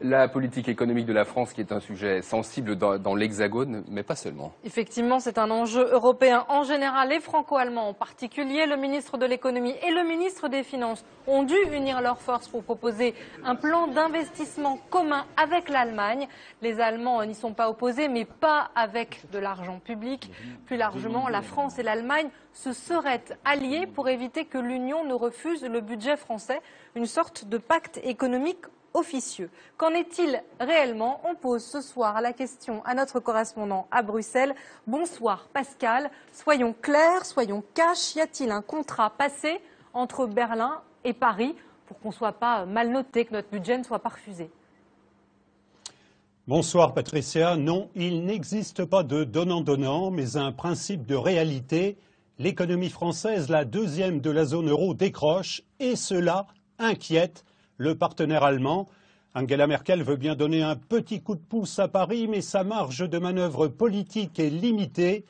La politique économique de la France qui est un sujet sensible dans l'Hexagone, mais pas seulement. Effectivement, c'est un enjeu européen en général et franco-allemand en particulier. Le ministre de l'économie et le ministre des Finances ont dû unir leurs forces pour proposer un plan d'investissement commun avec l'Allemagne. Les Allemands n'y sont pas opposés, mais pas avec de l'argent public. Plus largement, la France et l'Allemagne se seraient alliés pour éviter que l'Union ne refuse le budget français, une sorte de pacte économique officieux. Qu'en est-il réellement? On pose ce soir la question à notre correspondant à Bruxelles. Bonsoir Pascal. Soyons clairs, soyons cash. Y a-t-il un contrat passé entre Berlin et Paris pour qu'on ne soit pas mal noté, que notre budget ne soit pas refusé? Bonsoir Patricia. Non, il n'existe pas de donnant-donnant, mais un principe de réalité. L'économie française, la deuxième de la zone euro, décroche et cela inquiète le partenaire allemand. Angela Merkel veut bien donner un petit coup de pouce à Paris, mais sa marge de manœuvre politique est limitée.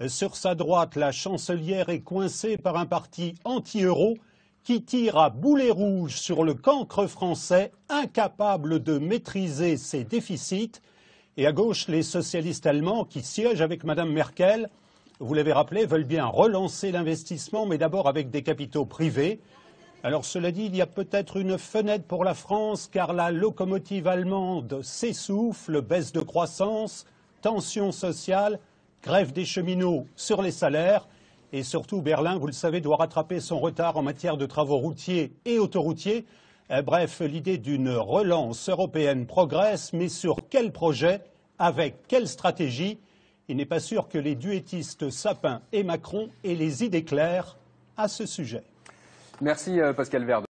Sur sa droite, la chancelière est coincée par un parti anti-euro qui tire à boulet rouge sur le cancre français, incapable de maîtriser ses déficits. Et à gauche, les socialistes allemands qui siègent avec Mme Merkel, vous l'avez rappelé, veulent bien relancer l'investissement, mais d'abord avec des capitaux privés. Alors cela dit, il y a peut-être une fenêtre pour la France car la locomotive allemande s'essouffle, baisse de croissance, tension sociale, grève des cheminots sur les salaires et surtout Berlin, vous le savez, doit rattraper son retard en matière de travaux routiers et autoroutiers. Bref, l'idée d'une relance européenne progresse, mais sur quel projet, avec quelle stratégie? Il n'est pas sûr que les duettistes Sapin et Macron aient les idées claires à ce sujet. Merci Pascal Verde.